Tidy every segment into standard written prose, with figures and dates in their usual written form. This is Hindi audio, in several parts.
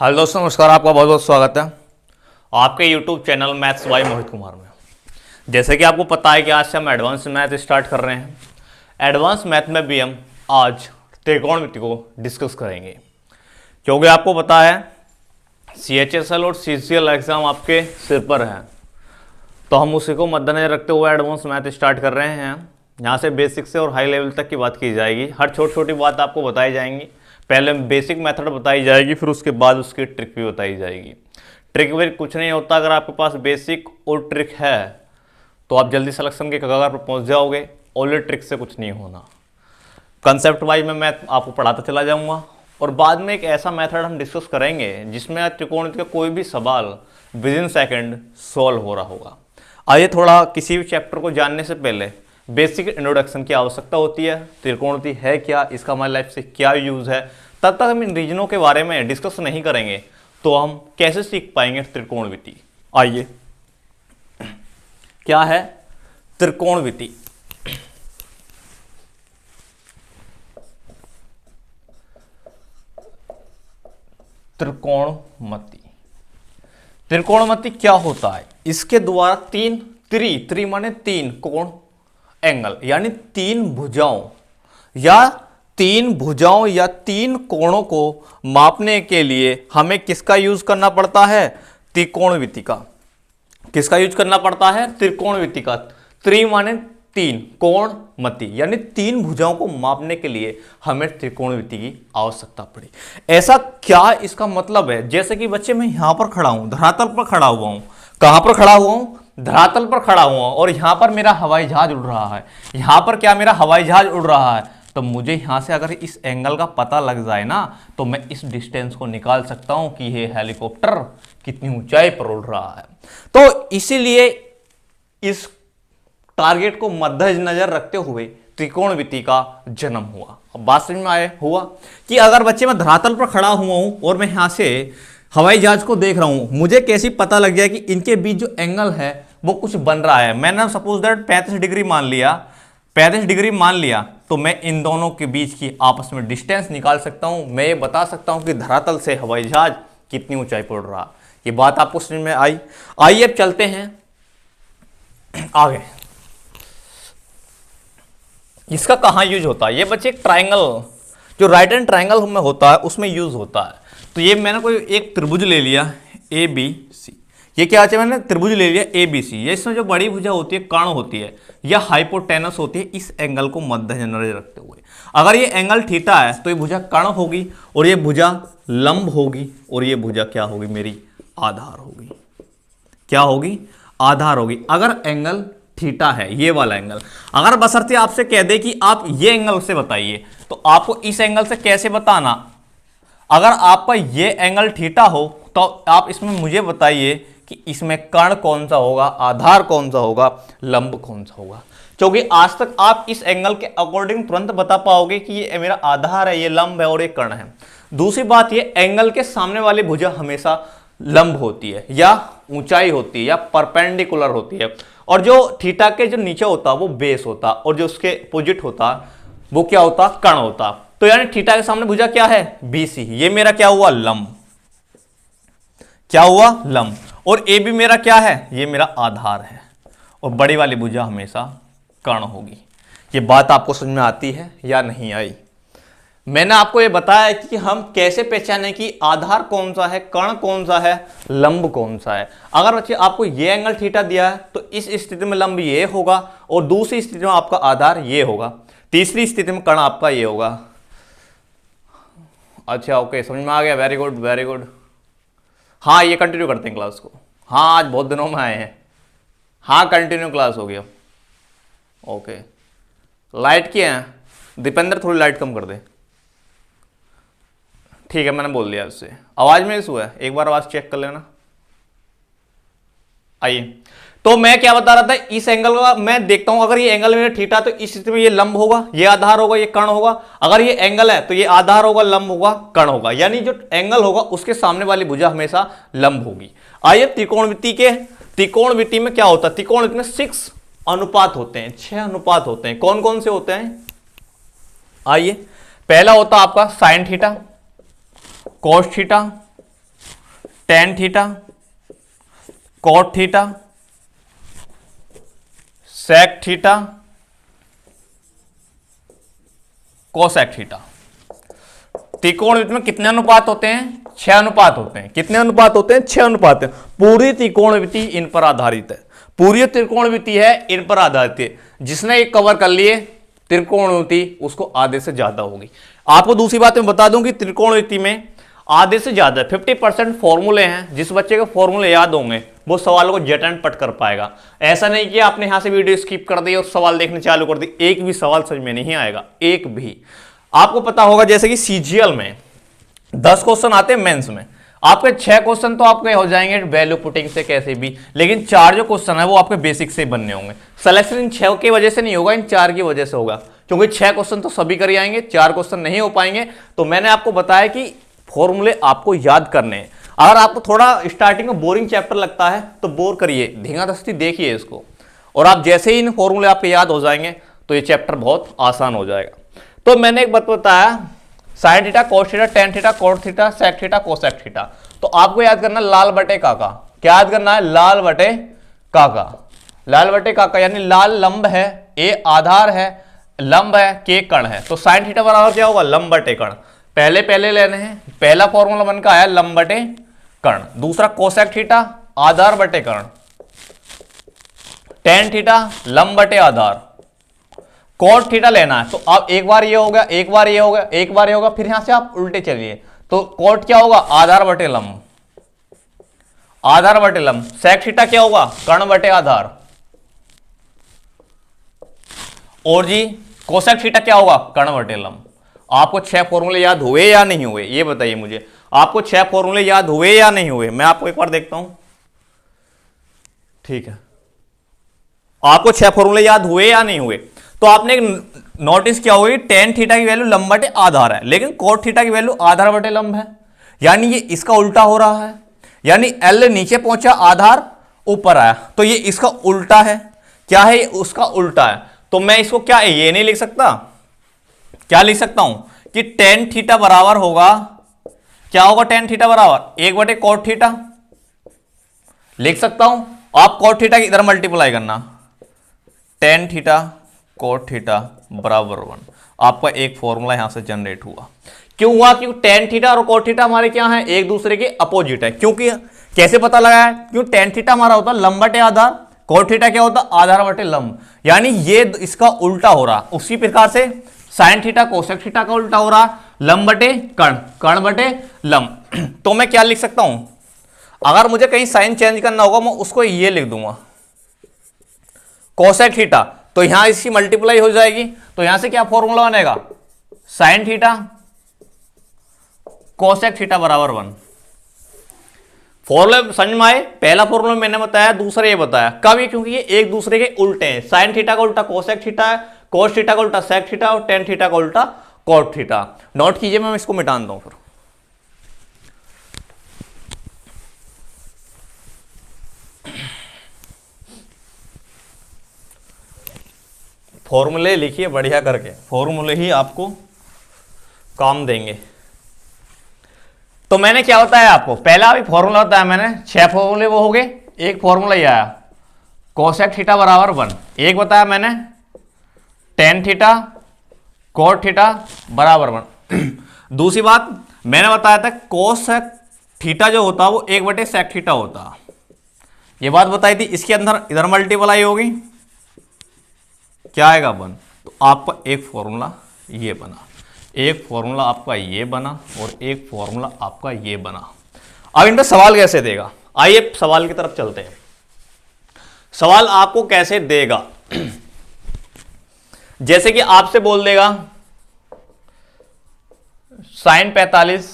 हेलो दोस्तों, नमस्कार। आपका बहुत बहुत स्वागत है आपके YouTube channel maths by Mohit Kumar में। जैसे कि आपको पता है कि आज से हम एडवांस मैथ स्टार्ट कर रहे हैं। एडवांस मैथ में भी हम आज त्रिकोणमिति को डिस्कस करेंगे, क्योंकि आपको पता है CHSL और CCL एग्जाम आपके सिर पर है, तो हम उसी को मद्देनजर रखते हुए एडवांस मैथ स्टार्ट कर रहे हैं। यहाँ से बेसिक से और हाई लेवल तक की बात की जाएगी। हर छोटी छोटी बात आपको बताई जाएंगी। पहले बेसिक मेथड बताई जाएगी, फिर उसके बाद उसकी ट्रिक भी बताई जाएगी। ट्रिक भी कुछ नहीं होता, अगर आपके पास बेसिक और ट्रिक है तो आप जल्दी सिलेक्शन के कगार पर पहुंच जाओगे। ओनली ट्रिक से कुछ नहीं होना। कंसेप्ट वाइज में मैं आपको पढ़ाता चला जाऊंगा और बाद में एक ऐसा मेथड हम डिस्कस करेंगे जिसमें त्रिकोणमिति का कोई भी सवाल विद इन सेकेंड सॉल्व हो रहा होगा। आइए थोड़ा किसी भी चैप्टर को जानने से पहले बेसिक इंट्रोडक्शन की आवश्यकता होती है। त्रिकोणमिति है क्या, इसका हमारी लाइफ से क्या यूज है। तब तक हम इन रीजनों के बारे में डिस्कस नहीं करेंगे तो हम कैसे सीख पाएंगे त्रिकोणमिति। आइए, क्या है त्रिकोणमिति? त्रिकोणमिति क्या होता है? इसके द्वारा त्रि माने तीन, कोण एंगल, यानी तीन भुजाओं या तीन कोणों को मापने के लिए हमें किसका यूज करना पड़ता है? त्रिकोणमिति का। किसका यूज करना पड़ता है? त्रिकोणमिति का। त्रि माने तीन, कोण मति, यानी तीन भुजाओं को मापने के लिए हमें त्रिकोणमिति की आवश्यकता पड़ी। ऐसा क्या इसका मतलब है? जैसे कि बच्चे मैं यहां पर खड़ा हूं, धरातल पर खड़ा हुआ हूं। कहां पर खड़ा हुआ हूं? धरातल पर खड़ा हुआ और यहां पर मेरा हवाई जहाज उड़ रहा है। यहां पर क्या मेरा हवाई जहाज उड़ रहा है? तो मुझे यहां से अगर इस एंगल का पता लग जाए ना, तो मैं इस डिस्टेंस को निकाल सकता हूं कि ये हेलीकॉप्टर कितनी ऊंचाई पर उड़ रहा है। तो इसीलिए इस टारगेट को मद्देनजर रखते हुए त्रिकोणमिति का जन्म हुआ। अब बात समझ में आए हुआ कि अगर बच्चे मैं धरातल पर खड़ा हुआ हूं और मैं यहां से हवाई जहाज को देख रहा हूं, मुझे कैसे पता लग जाए कि इनके बीच जो एंगल है वो कुछ बन रहा है। मैंने सपोज दैट 35 डिग्री मान लिया, तो मैं इन दोनों के बीच की आपस में डिस्टेंस निकाल सकता हूं। मैं ये बता सकता हूं कि धरातल से हवाई जहाज कितनी ऊंचाई पर उड़ रहा। ये बात आपको समझ में आई? आइए अब चलते हैं आगे। इसका कहां यूज होता है? ये बच्चे एक ट्राइंगल, जो राइट एंड ट्राइंगल में होता है उसमें यूज होता है। तो ये मैंने कोई एक त्रिभुज ले लिया ABC। ये क्या है? मैंने त्रिभुज ले लिया ABC। ये इसमें जो बड़ी भुजा होती है, कर्ण होती है या हाइपोटेनस होती है, इस एंगल को मद्देनजर रखते हुए अगर ये एंगल थीटा है तो ये भुजा कर्ण होगी और ये भुजा लंब होगी और ये भुजा क्या होगी? मेरी आधार होगी। क्या होगी? आधार होगी। अगर एंगल थीटा है, ये वाला एंगल, अगर बशर्ते आपसे कह दे कि आप ये एंगल से बताइए, तो आपको इस एंगल से कैसे बताना? अगर आपका ये एंगल थीटा हो तो आप इसमें मुझे बताइए कि इसमें कर्ण कौन सा होगा, आधार कौन सा होगा, लंब कौन सा होगा। क्योंकि आज तक आप इस एंगल के अकॉर्डिंग तुरंत बता पाओगे कि ये मेरा आधार है, ये लंब है और ये कर्ण है। दूसरी बात, ये एंगल के सामने वाली भुजा हमेशा लंब होती है या ऊंचाई होती है या परपेंडिकुलर होती है, और जो थीटा के जो नीचे होता वो बेस होता और जो उसके अपोजिट होता वो क्या होता? कर्ण होता। तो यानी थीटा के सामने भुजा क्या है? BC। ये मेरा क्या हुआ? लंब। क्या हुआ? लंब। और AB मेरा क्या है? ये मेरा आधार है और बड़ी वाली भुजा हमेशा कर्ण होगी। ये बात आपको समझ में आती है या नहीं आई? मैंने आपको ये बताया कि हम कैसे पहचाने कि आधार कौन सा है, कर्ण कौन सा है, लंब कौन सा है। अगर बच्चे आपको ये एंगल थीटा दिया है तो इस स्थिति में लंब ये होगा और दूसरी स्थिति में आपका आधार ये होगा, तीसरी स्थिति में कर्ण आपका ये होगा। अच्छा, ओके, समझ में आ गया। Very good, very good. हाँ, ये कंटिन्यू करते हैं क्लास को। हाँ, आज बहुत दिनों में आए हैं। हाँ, कंटिन्यू क्लास हो गया। ओके, लाइट क्या है? दीपेंद्र थोड़ी लाइट कम कर दे। ठीक है, मैंने बोल दिया उससे। आवाज में इशू है, एक बार आवाज चेक कर लेना। आइए, तो मैं क्या बता रहा था, इस एंगल का मैं देखता हूं, अगर ये एंगल मेरा थीटा तो इस स्थिति में ये लंब होगा, ये आधार होगा, ये कर्ण होगा। अगर ये एंगल है तो ये आधार होगा, लंब होगा, कर्ण होगा। यानी जो एंगल होगा उसके सामने वाली भुजा हमेशा लंब होगी। आइए, त्रिकोणमिति में क्या होता है? त्रिकोणमिति में 6 अनुपात होते हैं, 6 अनुपात होते हैं। कौन कौन से होते हैं? आइए, पहला होता है आपका sine theta, cos theta, tan theta, cot theta, sec theta, cosec theta. त्रिकोणमिति में कितने अनुपात होते हैं? 6 अनुपात होते हैं। कितने अनुपात होते हैं? 6 अनुपात है। पूरी त्रिकोणमिति इन पर आधारित है। पूरी त्रिकोणमिति है इन पर आधारित है। जिसने एक कवर कर लिए त्रिकोणमिति, उसको आधे से ज्यादा होगी। आपको दूसरी बात मैं बता दूं कि त्रिकोणमिति में आधे से ज्यादा 50% फॉर्मूले हैं। जिस बच्चे को फॉर्मूले याद होंगे वो सवालों को जट एंड पट कर पाएगा। ऐसा नहीं कि आपने यहां से वीडियो स्किप कर दी और सवाल देखने चालू कर दी, एक भी सवाल समझ में नहीं आएगा, एक भी। आपको पता होगा जैसे कि सीजीएल में 10 क्वेश्चन आते हैं मेंस में, आपके 6 क्वेश्चन तो आपके हो जाएंगे वैल्यू पुटिंग से कैसे भी, लेकिन 4 जो क्वेश्चन है वो आपके बेसिक से बनने होंगे। सिलेक्शन इन 6 की वजह से नहीं होगा, इन 4 की वजह से होगा, क्योंकि 6 क्वेश्चन तो सभी कर आएंगे, 4 क्वेश्चन नहीं हो पाएंगे। तो मैंने आपको बताया कि फॉर्मूले आपको याद करने हैं। अगर आपको थोड़ा स्टार्टिंग में बोरिंग चैप्टर लगता है तो बोर करिए, धींगादस्ती देखिए इसको, और आप जैसे ही इन फॉर्मूले आपके याद हो जाएंगे तो ये चैप्टर बहुत आसान हो जाएगा। तो मैंने एक बात बताया, sine theta, cos theta, tan theta, cot theta, sec theta, cosec theta. तो आपको याद करना लाल बटे काका। क्या याद करना है? लाल बटे काका। लाल बटे काका यानी लाल लंब है, ए आधार है, लंब है, के कण है। तो साइन थीटा बराबर क्या होगा? लंब बटे कण। पहले लेने हैं। पहला फॉर्मूला बन का आया लंब बटे कण। दूसरा कोसेक थीटा आधार बटे कण। टेन थीटा लंब बटे आधार। कॉट थीटा लेना है। तो अब एक बार ये हो गया, एक बार ये हो गया, एक बार ये होगा, फिर यहां से आप उल्टे चलिए। तो कॉट क्या होगा? आधार बटे लंब। आधार बटे लंब। सेक थीटा क्या होगा? कण बटे आधार। और जी कोसेक थीटा क्या होगा? कण बटे लंब। आपको 6 फॉर्मूले याद हुए या नहीं हुए ये बताइए मुझे। आपको 6 फॉर्मूले याद हुए या नहीं हुए? मैं आपको एक बार देखता हूं। ठीक है, आपको 6 फॉर्मूले याद हुए या नहीं हुए? तो आपने एक नोटिस किया होगा कि टेन थीटा की वैल्यू लंब बटे आधार है, लेकिन कोट थीटा की वैल्यू आधार बटे लंब है। यानी ये इसका उल्टा हो रहा है। यानी एल नीचे पहुंचा, आधार ऊपर आया, तो ये इसका उल्टा है। क्या है? उसका उल्टा है। तो मैं इसको क्या ये नहीं लिख सकता? क्या लिख सकता हूं कि टेन थीटा बराबर होगा, क्या होगा? टेन थीटा बराबर 1 बटे कॉट थीटा लिख सकता हूं। आप कॉट थीटा की इधर मल्टीप्लाई करना, टेन थीटा कॉट थीटा बराबर 1। आपका एक फॉर्मूला यहां से जनरेट हुआ। क्यों हुआ? क्योंकि टेन थीटा और कॉट थीटा हमारे क्या है? एक दूसरे के अपोजिट है। क्योंकि कैसे पता लगा है? क्यों टेन थीटा हमारा होता है लंब बटे आधार, कॉट थीटा क्या होता है? आधार बटे लंब। यानी ये इसका उल्टा हो रहा। उसी प्रकार से साइन थीटा कोसेक थीटा का उल्टा हो रहा, लंब बटे कण, कण बटे लंब। तो मैं क्या लिख सकता हूं? अगर मुझे कहीं साइन चेंज करना होगा मैं उसको ये लिख दूंगा कोसेक थीटा, तो यहां इसकी मल्टीप्लाई हो जाएगी। तो यहां से क्या फॉर्मूला बनेगा? साइन थीटा कोसेक थीटा बराबर 1। फॉर्मूला समझ में आए? पहला फॉर्मूला मैंने बताया, दूसरा ये बताया। कब? ये क्योंकि ये एक दूसरे के उल्टे हैं। साइन थीटा का उल्टा कोसेक थीटा है, कोस थीटा का उल्टा सेक थीटा और टेन थीटा का उल्टा कॉट थीटा। नोट कीजिए, मैं इसको मिटा दूं फिर। फॉर्मूले लिखिए बढ़िया करके, फॉर्मूले ही आपको काम देंगे। तो मैंने क्या बताया आपको? पहला भी फॉर्मूला बताया मैंने, 6 फॉर्मूले वो हो गए, एक फॉर्मूला ही आया कोसेक थीटा बराबर 1। एक बताया मैंने टेन थीटा कॉट थीटा बराबर 1। दूसरी बात मैंने बताया था कोसेक थीटा जो होता है वो 1 बटे सेक थीटा होता, ये बात बताई थी। इसके अंदर इधर मल्टीप्लाई होगी, क्या आएगा? 1। तो आपका एक फॉर्मूला ये बना, एक फॉर्मूला आपका ये बना और एक फॉर्मूला आपका ये बना। अब इन पर सवाल कैसे देगा? आइए सवाल की तरफ चलते हैं। सवाल आपको कैसे देगा? जैसे कि आपसे बोल देगा साइन 45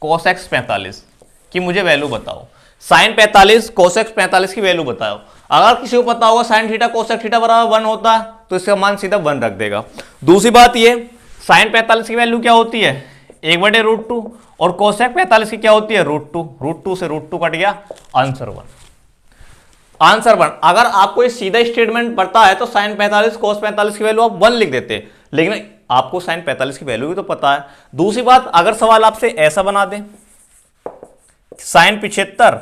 कोसेक्स 45 की मुझे वैल्यू बताओ। साइन 45 कोसेक्स 45 की वैल्यू बताओ। अगर किसी को पता होगा साइन थीटा कोसेक थीटा बराबर 1 होता है तो इसका मान सीधा 1 रख देगा। दूसरी बात ये, साइन 45 की वैल्यू क्या होती है? 1 बटे √2 और कोसेक 45 की क्या होती है? √2। √2 से √2 कट गया, आंसर 1। आंसर 1। अगर आपको ये सीधा स्टेटमेंट पड़ता है तो साइन 45 कोस 45 की वैल्यू आप 1 लिख देते, लेकिन आपको साइन 45 की वैल्यू भी तो पता है। दूसरी बात, अगर सवाल आपसे ऐसा बना दे साइन 75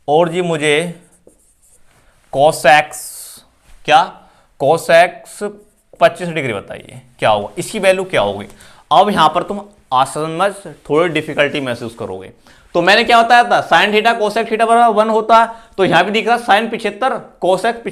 और जी मुझे कोसेक्स क्या कोसेक्स 25 डिग्री बताइए क्या होगा, इसकी वैल्यू क्या होगी। अब यहां पर तुम असमझ थोड़ी डिफिकल्टी महसूस करोगे। तो मैंने क्या बताया था, साइन थीटा कोसेक थीटा बराबर 1 होता है, तो यहां भी दिख रहा साइन 75 कोसेक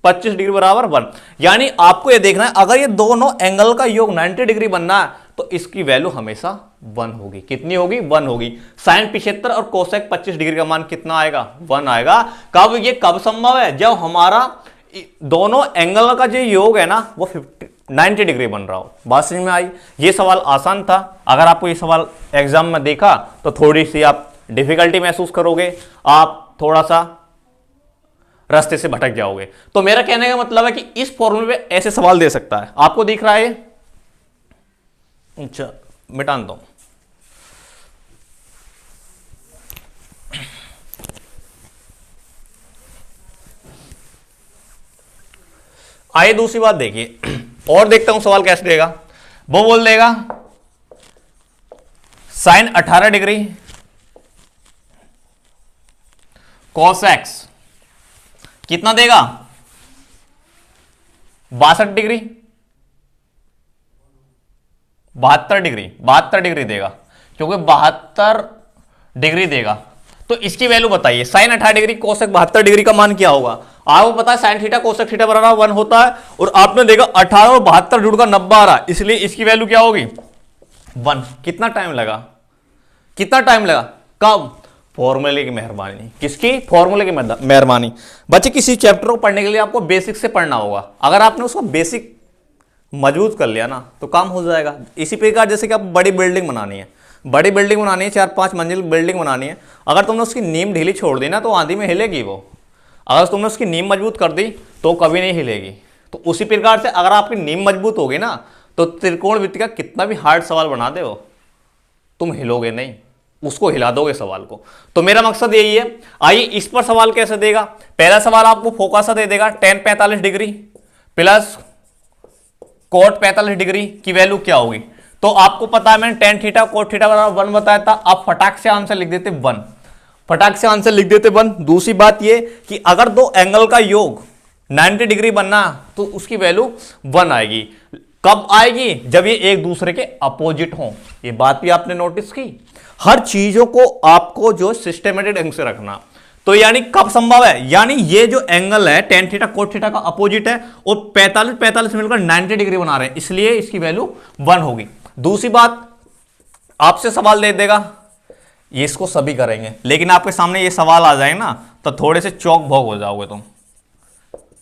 25 डिग्री बराबर 1। यानी आपको यह देखना है अगर ये दोनों एंगल का योग 90 डिग्री बनना है तो इसकी वैल्यू हमेशा 1 होगी। कितनी होगी? 1 होगी। साइन 75 और कोसेक 25 डिग्री का मान कितना आएगा? 1 आएगा। कब? ये कब संभव है? जब हमारा दोनों एंगल का जो योग है ना वो 90 डिग्री बन रहा हो। बात समझ में आई? ये सवाल आसान था। अगर आपको ये सवाल एग्जाम में देखा तो थोड़ी सी आप डिफिकल्टी महसूस करोगे, आप थोड़ा सा रास्ते से भटक जाओगे। तो मेरा कहने का मतलब है कि इस फॉर्मूले में ऐसे सवाल दे सकता है। आपको दिख रहा है? अच्छा, मिटा दो। आइए दूसरी बात देखिए और देखता हूं सवाल कैसे देगा। वो बोल देगा साइन 18 डिग्री कॉसेक्स कितना देगा? 62 डिग्री 72 डिग्री 72 डिग्री देगा, क्योंकि 72 डिग्री देगा। तो इसकी वैल्यू बताइए। साइन 18 डिग्री कोसेक 72 डिग्री का मान क्या होगा? आपको पता है साइन थीटा कोसेक थीटा बराबर 1 होता है, और आपने देखा 18 और 72 जुड़कर 90 आ रहा है, इसलिए इसकी वैल्यू क्या होगी? 1। कितना टाइम लगा? कितना टाइम लगा? कब? फॉर्मूले की मेहरबानी। किसकी? फॉर्मूले की मेहरबानी। बच्चे किसी चैप्टर को पढ़ने के लिए आपको बेसिक से पढ़ना होगा। अगर आपने उसको बेसिक मजबूत कर लिया ना तो काम हो जाएगा। इसी प्रकार जैसे कि आप बड़ी बिल्डिंग बनानी है, बड़ी बिल्डिंग बनानी है, 4-5 मंजिल बिल्डिंग बनानी है, अगर तुमने उसकी नींव ढीली छोड़ दी ना तो आंधी में हिलेगी वो। अगर तुमने उसकी नींव मजबूत कर दी तो कभी नहीं हिलेगी। तो उसी प्रकार से अगर आपकी नींव मजबूत होगी ना तो त्रिकोणमिति का कितना भी हार्ड सवाल बना दे हो तुम हिलोगे नहीं, उसको हिला दोगे सवाल को। तो मेरा मकसद यही है। आइए इस पर सवाल कैसे देगा। पहला सवाल आपको फोकसा दे देगा tan 45 degree plus coat 45 degree की वैल्यू क्या होगी। तो आपको पता है मैंने tan थीटा कोट थीटा बराबर 1 बताया था। आप फटाक से आंसर लिख देते 1, फटाक से आंसर लिख देते 1। दूसरी बात ये कि अगर दो एंगल का योग 90 डिग्री बनना तो उसकी वैल्यू 1 आएगी। कब आएगी? जब ये एक दूसरे के अपोजिट हों। ये बात भी आपने नोटिस की। हर चीजों को आपको जो सिस्टमेटिक ढंग से रखना। तो यानी कब संभव है? यानी ये जो एंगल है tan थीटा कोट थीटा का अपोजिट है और 45 मिलकर 90 डिग्री बना रहे हैं, इसलिए इसकी वैल्यू 1 होगी। दूसरी बात, आपसे सवाल दे देगा, ये इसको सभी करेंगे, लेकिन आपके सामने ये सवाल आ जाए ना तो थोड़े से चौक भौक हो जाओगे तुम।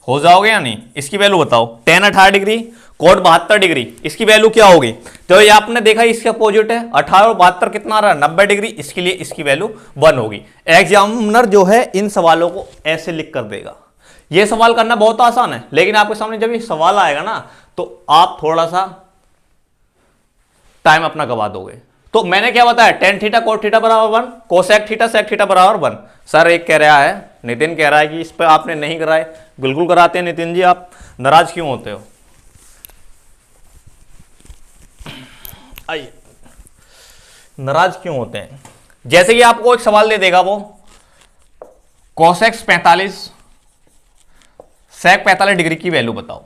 हो जाओगे या नहीं? इसकी वैल्यू बताओ। tan 18 डिग्री कोट 72 डिग्री, इसकी वैल्यू क्या होगी? तो ये आपने देखा इसके अपोजिट है, 18 और 72 कितना आ रहा है? 90 डिग्री। इसके लिए इसकी वैल्यू 1 होगी। एग्जामिनर जो है इन सवालों को ऐसे लिख कर देगा। ये सवाल करना बहुत आसान है, लेकिन आपके सामने जब ये सवाल आएगा ना तो आप थोड़ा सा टाइम अपना गवा दोगे। तो मैंने क्या बताया? tan थीटा कोट थीटा बराबर 1, कोसेक थीटा सेक थीटा बराबर 1। सर एक कह रहा है, नितिन कह रहा है कि इस पर आपने नहीं कराए। बिल्कुल कराते हैं नितिन जी। आप नाराज क्यों होते हो? आइए, नाराज क्यों होते हैं? जैसे कि आपको एक सवाल दे देगा वो कोसेक्स 45 सेक 45 डिग्री की वैल्यू बताओ।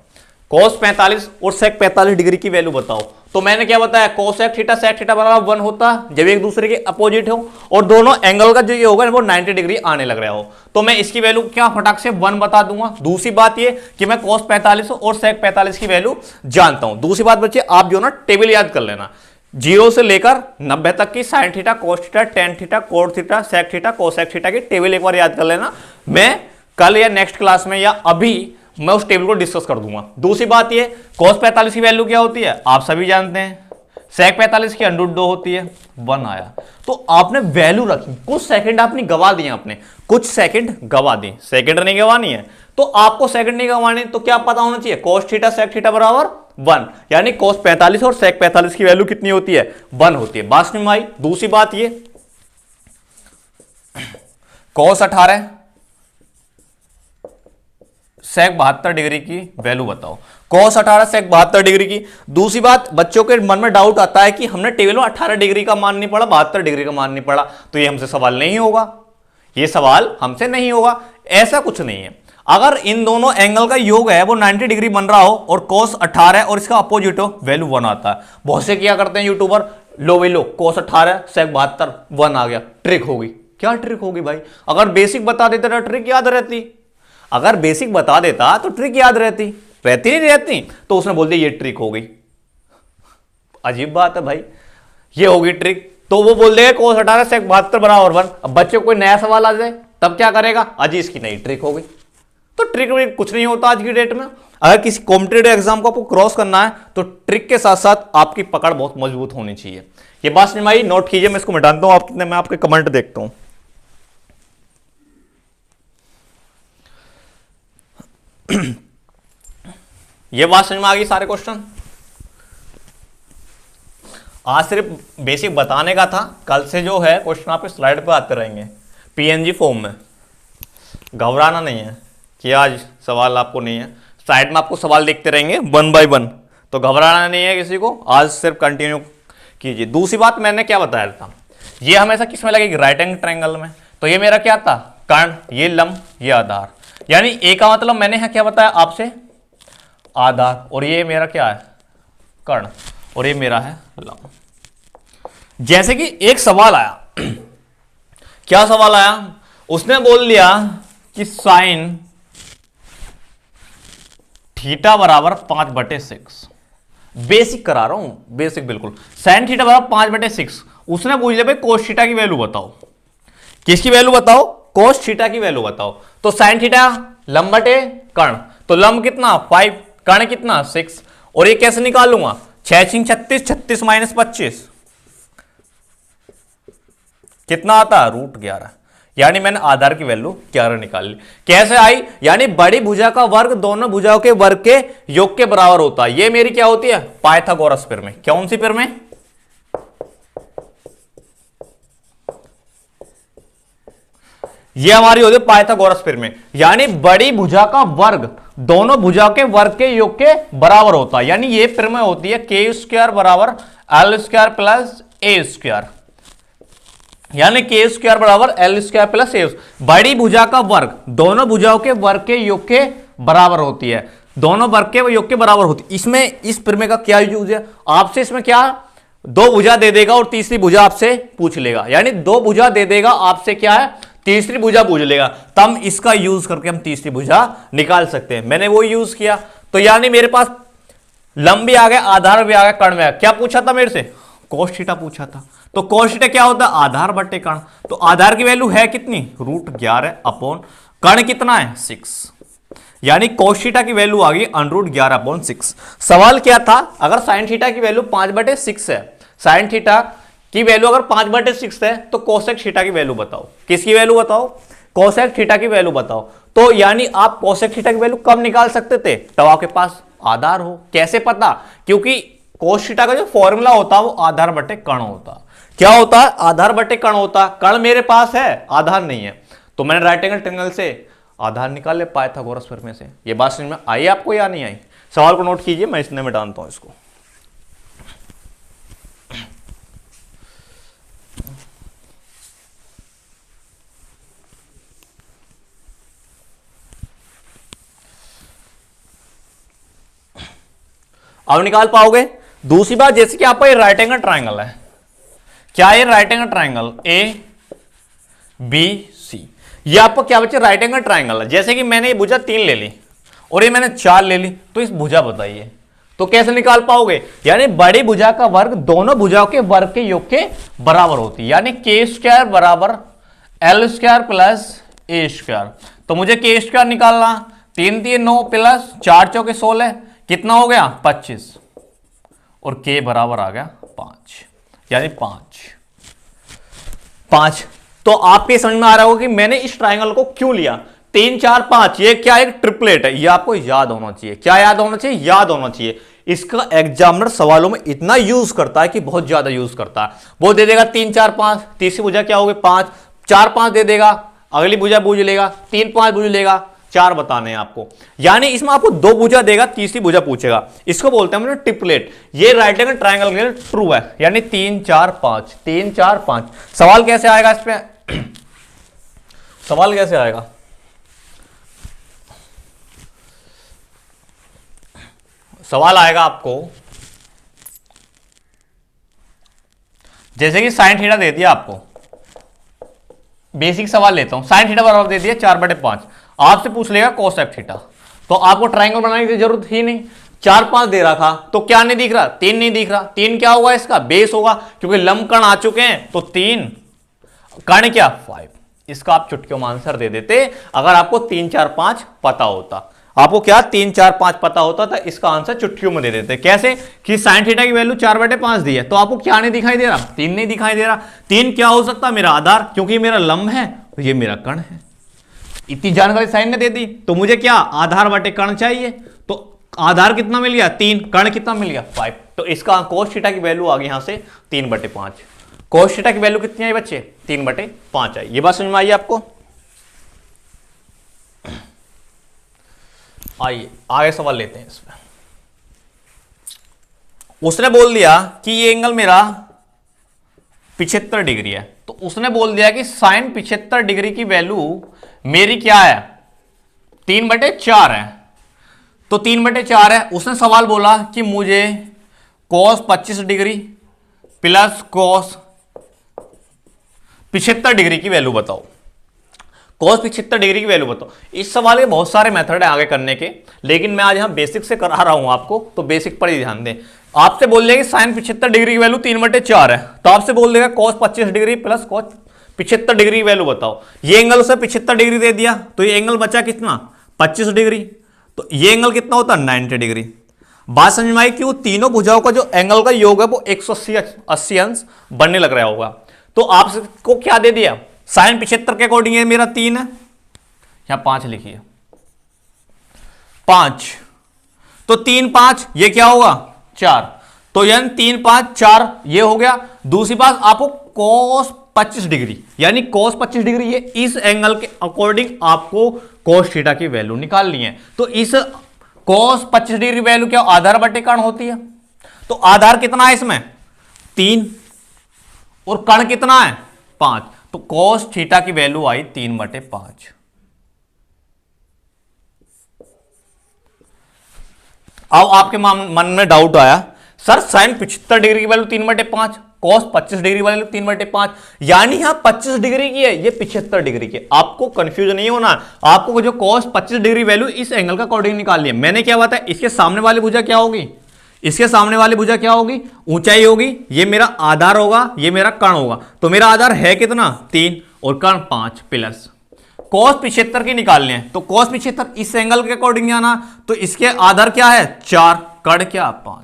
कोस 45 और सेक 45 डिग्री की वैल्यू बताओ। तो मैंने क्या बताया? कोसेक थीटा सेक थीटा बराबर 1 होता है जब एक दूसरे के अपोजिट हो और दोनों एंगल का जो ये होगा वो 90 डिग्री आने लग रहा हो। तो मैं इसकी वैल्यू क्या फटाक से 1 बता दूंगा। दूसरी बात ये कि मैं कोस 45 और सेक 45 की वैल्यू जानता हूं। दूसरी बात बच्चे, आप जो ना टेबल याद कर लेना, 0 से लेकर 90 तक की sine theta cos theta tan theta cot theta sec theta cosec theta की टेबल एक बार याद कर लेना। मैं कल या नेक्स्ट क्लास में या अभी मैं उस टेबल को डिस्कस कर दूंगा। दूसरी बात ये, cos 45 की वैल्यू क्या होती है? आप सभी जानते हैं। sec 45 की √2 होती है। 1 आया। तो आपने वैल्यू रखी, कुछ सेकंड आपने गवा दिए, आपने कुछ सेकंड गवा दी। सेकंड नहीं गवानी है तो आपको सेकंड नहीं गवानी, तो क्या पता होना चाहिए? cos थीटा sec थीटा बराबर 1, यानी cos 45 और sec 45 की वैल्यू कितनी होती है? 1 होती है। बात समझ में आई? दूसरी बात ये, cos 18 सेक 72 डिग्री की वैल्यू बताओ। cos 18 sec 72 डिग्री की। दूसरी बात, बच्चों के मन में डाउट आता है कि हमने टेबल में 18 डिग्री का मान नहीं पढ़ा, 72 डिग्री का मान नहीं पढ़ा, तो ये हमसे सवाल नहीं होगा, ये सवाल हमसे नहीं होगा। ऐसा कुछ नहीं है। अगर इन दोनों एंगल का योग है वो 90 डिग्री बन रहा हो और cos 18 और इसका अपोजिट हो, वैल्यू 1 आता है। बहुत से क्या करते हैं यूट्यूबर, लो भाई लो cos 18 sec 72 1 आ गया, ट्रिक होगी। क्या ट्रिक होगी भाई? अगर बेसिक बता देता तो ट्रिक याद रहती, अगर बेसिक बता देता तो ट्रिक याद रहती, रहती नहीं रहती, तो उसने बोल दिया ये ट्रिक हो गई। अजीब बात है भाई, ये होगी ट्रिक, तो वो बोल देगा cos 18 sec 72 बराबर 1। अब बच्चे को कोई नया सवाल आ जाए तब क्या करेगा, अजी इसकी नई ट्रिक हो गई। तो ट्रिक कुछ नहीं होता आज की डेट में। अगर किसी कॉम्पिटेटिव एग्जाम को आपको क्रॉस करना है तो ट्रिक के साथ साथ आपकी पकड़ बहुत मजबूत होनी चाहिए। ये बात समझ में आई? नोट कीजिए, मैं इसको मिटाता हूं, आप कितने, मैं आपके कमेंट देखता हूं। ये बात समझ में आ गई सारे क्वेश्चन? आज सिर्फ बेसिक बताने का था, कल से जो है क्वेश्चन आपके स्लाइड पे आते रहेंगे पीएनजी फॉर्म में। घबराना नहीं है कि आज सवाल आपको नहीं है, साइड में आपको सवाल देखते रहेंगे 1 बाय 1, तो घबराना नहीं है किसी को, आज सिर्फ कंटिन्यू कीजिए। दूसरी बात मैंने क्या बताया था, ये हमेशा किस में लगेगी, राइट एंगल ट्रायंगल में। तो ये मेरा क्या था, कर्ण, ये लंब, ये आधार। यानी ए का मतलब मैंने यहाँ क्या बताया आपसे, आधार, और ये मेरा क्या है, कर्ण, और ये मेरा है लंब। जैसे कि एक सवाल आया, क्या सवाल आया, उसने बोल दिया कि साइन थीटा बराबर 5/6। बेसिक करा रहा हूं, बेसिक बिल्कुल। साइन थीटा बराबर 5/6। उसने पूछ लिया भाई कोस थीटा की वैल्यू बताओ। किसकी वैल्यू बताओ, कोस थीटा की वैल्यू बताओ। तो साइन थीटा लंब बटे कर्ण, तो लंब कितना 5, कर्ण कितना 6, और ये कैसे निकालूंगा, 6 36, 36 माइनस 25 कितना आता है, √11। यानी मैंने आधार की वैल्यू 11 निकाल ली। कैसे आई, यानी बड़ी भुजा का वर्ग दोनों भुजाओं के वर्ग के योग के बराबर होता है। ये मेरी क्या होती है, पाइथागोरस प्रमेय। कौन सी प्रमेय, ये हमारी होती है पाइथागोरस प्रमेय। यानी बड़ी भुजा का वर्ग दोनों भुजाओं के वर्ग के योग के बराबर होता है। यानी ये प्रमेय होती है k² बराबर l² प्लस a², यानी k² बराबर l² प्लस a। बड़ी भुजा का वर्ग दोनों भुजाओं के वर्ग के योग के बराबर होती है, दोनों वर्ग के योग के बराबर होती है। इसमें इस प्रमेय का क्या यूज है, आपसे इसमें क्या, दो भुजा दे देगा और तीसरी भुजा आपसे पूछ लेगा। यानी दो भुजा दे देगा आपसे, क्या है, तीसरी भुजा पूछ लेगा, तब इसका यूज करके हम तीसरी भुजा निकाल सकते हैं। मैंने वो यूज किया, तो यानी मेरे पास लंब भी आ गया, आधार भी आ गया, कर्ण भी आ गया। क्या पूछा था मेरे से, कोस थीटा पूछा था। तो कोस थीटा क्या होता है, आधार बटे कर्ण। तो आधार की वैल्यू है कितनी, √11 अपॉन कर्ण कितना है 6, यानी कोस थीटा की वैल्यू आ गई √11/6। सवाल क्या था, अगर साइन थीटा की वैल्यू 5/6 है, साइन थीटा की वैल्यू अगर 5/6 है, तो कोसेक थीटा की वैल्यू बताओ। किसकी वैल्यू बताओ, कोसेक थीटा की वैल्यू बताओ। तो यानी आप कोसेक थीटा की वैल्यू कब निकाल सकते थे, तब आपके पास आधार हो। कैसे पता, क्योंकि कोस थीटा का जो फॉर्मूला होता है वो आधार बटे कर्ण होता। क्या होता है, आधार बटे कर्ण होता। कर्ण मेरे पास है, आधार नहीं है, तो मैंने राइट एंगल ट्रायंगल से आधार निकाल ले पाइथागोरस प्रमेय से। ये बात समझ में आई आपको या नहीं आई? सवाल को नोट कीजिए, मैं इसने मिटाता हूं इसको। अब निकाल पाओगे। दूसरी बात, जैसे कि आपका ये राइट एंगल ट्रायंगल है, क्या ये राइट एंगल ट्रायंगल ABC, ये आपको क्या बच्चे राइट एंगल ट्रायंगल है। जैसे कि मैंने ये भुजा 3 ले ली और ये मैंने 4 ले ली, तो इस भुजा बताइए, तो कैसे निकाल पाओगे, यानी बड़ी भुजा का वर्ग दोनों भुजाओं के वर्ग के योग के बराबर होती है। यानी k² बराबर l² प्लस a²। तो मुझे k² निकालना, 3 3 9 प्लस 4 4 16, कितना हो गया 25, और k बराबर आ गया 5, यानी 5। तो आपको समझ में आ रहा होगा कि मैंने इस ट्रायंगल को क्यों लिया। 3 4 5, ये क्या, एक ट्रिपलेट है, ये आपको याद होना चाहिए। क्या याद होना चाहिए, याद होना चाहिए। इसका एग्जामिनर सवालों में इतना यूज करता है कि बहुत ज्यादा यूज करता है। वो दे देगा 3 4 5, तीसरी भुजा क्या होगी 5, 4 5 दे देगा, अगली भुजा बूझ लेगा, 3 5 बूझ लेगा, 4 बताने हैं आपको, यानी इसमें आपको 2 भुजा देगा, तीसरी भुजा पूछेगा, इसको बोलते हैं हमने ट्रिपलेट। ये राइट एंगल ट्रायंगल के लिए ट्रू है, यानी 3 4 5 3 4 5। सवाल कैसे आएगा इस पे सवाल कैसे आएगा? सवाल आएगा आपको जैसे कि साइन थीटा दे दिया आपको, बेसिक सवाल लेता हूं, साइन थीटा बराबर दे दिया 4/5, आपसे पूछ लेगा कॉस एफ थीटा, तो आपको ट्रायंगल बनाने की जरूरत ही नहीं। 4 5 दे रहा था तो क्या नहीं दिख रहा? 3 नहीं दिख रहा। 3 क्या होगा? इसका बेस होगा, क्योंकि लंब कण आ चुके हैं, तो 3 कण क्या 5। इसका आप चुटकियों में आंसर दे देते अगर आपको 3 4 5 पता होता। आपको क्या 3 4 5 पता होता था, इसका आंसर चुटकियों में दे देते। कैसे कि साइन थीटा की वैल्यू 4/5 दी है, तो आपको क्या नहीं दिखाई दे रहा? 3 नहीं दिखाई दे रहा। 3 क्या हो सकता? मेरा आधार, क्योंकि मेरा लंब है तो ये मेरा कण है। इतनी जानकारी साइन ने दे दी, तो मुझे क्या आधार बटे कण चाहिए। तो आधार कितना मिल गया? 3, कण कितना मिल गया? 5। तो इसका कोस थीटा की वैल्यू आ गई यहां से 3/5। कोस थीटा की वैल्यू कितनी आई बच्चे? 3/5 आई। ये बात समझ में आई आपको? आइए आगे सवाल लेते हैं इसमें। उसने बोल दिया कि ये एंगल मेरा 75 डिग्री है, तो उसने बोल दिया कि साइन 75 डिग्री की वैल्यू मेरी क्या है? 3/4 है। तो 3/4 है। उसने सवाल बोला कि मुझे cos 25 degree plus cos 75 degree की वैल्यू बताओ। cos 75 डिग्री की वैल्यू बताओ। इस सवाल के बहुत सारे मेथड है आगे करने के, लेकिन मैं आज यहां बेसिक से करा रहा हूं आपको, तो बेसिक पर ही ध्यान दें। आपसे बोल देगा साइन 75 डिग्री की वैल्यू 3/4 है, तो आपसे बोल देगा cos 25 degree plus cos 75 degree की वैल्यू बताओ। ये एंगल उसे 75 डिग्री दे दिया, तो ये एंगल बचा कितना? 25 डिग्री। तो ये एंगल कितना होता है? 90 डिग्री। बात समझ में आई कि वो तीनों भुजाओं का जो एंगल का योग है वो 180 अंश बनने लग रहा होगा। तो आपको क्या दे दिया? साइन 75 के अकॉर्डिंग है मेरा 3 है, यहां 5 लिखिए 5। तो 3 5 ये क्या होगा? 4। तो यानी 3 5 4 ये हो गया। दूसरी बात आपको cos 25 डिग्री, यानी cos 25 डिग्री ये इस एंगल के अकॉर्डिंग आपको cos थीटा की वैल्यू निकालनी है। तो इस cos 25 डिग्री वैल्यू क्या आधार बटे कण होती है। तो आधार कितना है इसमें? 3, और कण कितना है? 5। तो cos थीटा की वैल्यू आई 3/5। अब आपके मन में डाउट आया, सर साइन 75 डिग्री की वैल्यू 3/5, cos 25 डिग्री वैल्यू 3/5, यानी यहां 25 डिग्री की है, ये 75 डिग्री की। आपको कंफ्यूज नहीं होना, आपको जो cos 25 डिग्री वैल्यू इस एंगल का अकॉर्डिंग निकालनी है। मैंने क्या बताया? इसके सामने वाली भुजा क्या होगी? इसके सामने वाली भुजा क्या होगी? ऊंचाई होगी। ये मेरा आधार होगा, ये मेरा कण होगा। तो मेरा आधार है कितना? 3, और कण 5 प्लस cos 75 की निकालने हैं। तो cos 75 इस एंगल के अकॉर्डिंग आना, तो इसके आधार क्या है? 4, कण क्या? 5।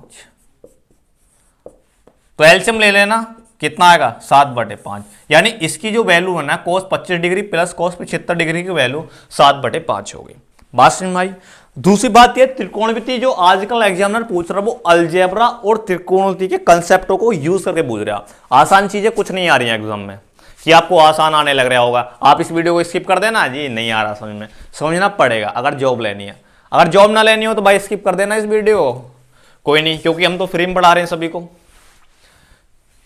तो एलसीएम ले लेना, कितना आएगा? 7/5। यानी इसकी जो वैल्यू है ना cos 25 degree plus cos 75 degree की वैल्यू 7/5 होगी। बात समझ में आई? दूसरी बात ये त्रिकोणमिति जो आजकल एग्जामिनर पूछ रहा है वो अलजेब्रा और त्रिकोणमिति के कंसेप्टों को यूज करके पूछ रहा है। आसान चीजें कुछ नहीं आ रही हैं एग्जाम में कि आपको आसान आने लग रहा होगा। आप इस वीडियो को स्किप कर देना, जी नहीं आ रहा समझ में, समझना पड़ेगा अगर जॉब लेनी है। अगर जॉब ना लेनी हो तो भाई स्किप कर देना इस वीडियो को, कोई नहीं, क्योंकि हम तो फ्री में पढ़ा रहे हैं सभी को।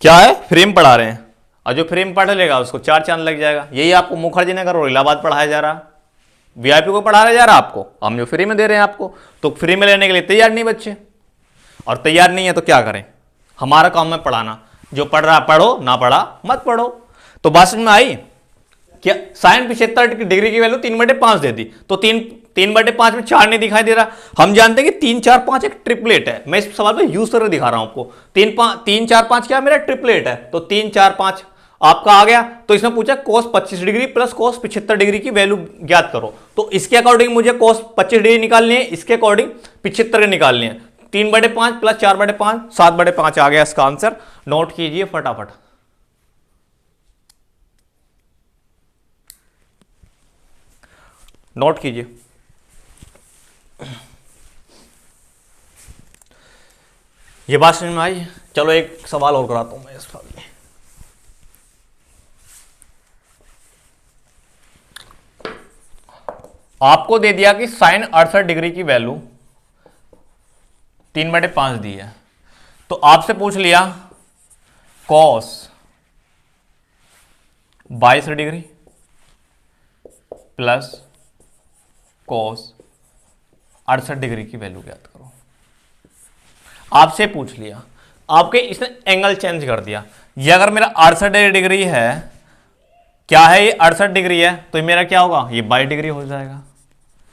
क्या है? फ्री में पढ़ा रहे हैं, और जो फ्री में पढ़ लेगा उसको 4 चांद लग जाएगा। यही आपको मुखर्जी नगर और इलाहाबाद पढ़ाया जा रहा, वीआईपी को पढ़ाया जा रहा आपको, हम जो फ्री में दे रहे हैं आपको। तो फ्री में लेने के लिए तैयार नहीं बच्चे, और तैयार नहीं है तो क्या करें? हमारा काम है पढ़ाना। जो पढ़ रहा पढ़ो, ना पढ़ा मत पढ़ो। तो बात समझ में आई? क्या साइन 75 डिग्री की वैल्यू 3/5 दे दी, तो 3/5 में 4 नहीं दिखाई दे रहा। हम जानते हैं कि 3 4 5 एक ट्रिपलेट है। मैं इस सवाल में यूज करके दिखा रहा हूं आपको। 3 4 5 क्या मेरा ट्रिपलेट है, तो 3 4 5 आपका आ गया। तो इसमें पूछा cos 25 degree plus cos 75 degree की वैल्यू ज्ञात करो। तो इसके अकॉर्डिंग मुझे cos 25 डिग्री निकालनी है, इसके अकॉर्डिंग 75 निकालनी है। 3/5 प्लस 4/5 7/5 आ गया इसका आंसर। नोट कीजिए फटाफट। नोट कीजिए। ये बात समझ में आई? चलो एक सवाल और कराता हूं मैं इस सवाल में। आपको दे दिया कि साइन 68 डिग्री की वैल्यू 3/5 दी है, तो आपसे पूछ लिया cos 22 degree plus cos 68 degree की वैल्यू ज्ञात करो। आपसे पूछ लिया, आपके इसने एंगल चेंज कर दिया। ये अगर मेरा 68 डिग्री है, क्या है ये 68 डिग्री है, तो मेरा क्या होगा, ये 22 डिग्री हो जाएगा।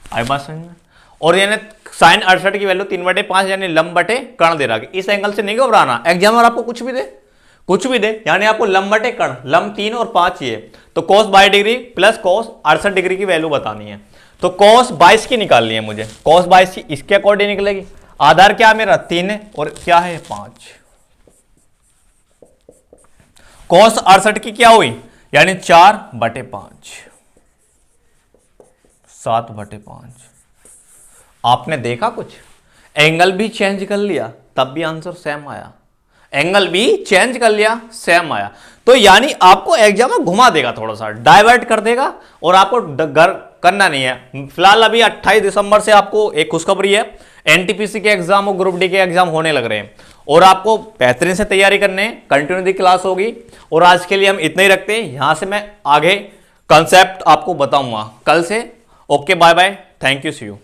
आई बात समझ में? और यानी साइन 68 की वैल्यू 3/5 यानी लंब बटे कर्ण दे रहा है। इस एंगल से नहीं घबराना, एग्जामिनर आपको कुछ भी दे यानी आपको लंब बटे कर्ण, लंब 3 और 5 ये, तो cos 22 degree plus cos 68 degree की वैल्यू बतानी है। तो cos 22 की निकालनी है मुझे, cos 22 की इसके अकॉर्डिंग निकलेगी। आधार क्या है मेरा 3 है और क्या है 5। cos 68 की क्या हुई, यानी 4/5, 7/5। आपने देखा कुछ, एंगल भी चेंज कर लिया तब भी आंसर सेम आया, एंगल भी चेंज कर लिया सेम आया। तो यानी आपको एग्जाम में घुमा देगा, थोड़ा सा डाइवर्ट कर देगा और आपको करना नहीं है। फिलहाल अभी 28 दिसंबर से आपको एक खुशखबरी है, एनटीपीसी के एग्जाम और ग्रुप डी के एग्जाम होने लग रहे हैं और आपको बेहतरीन से तैयारी करने, कंटिन्यू दी क्लास होगी। और आज के लिए हम इतना ही रखते हैं, यहां से मैं आगे कंसेप्ट आपको बताऊंगा कल से। Okay, bye bye, thank you, see you.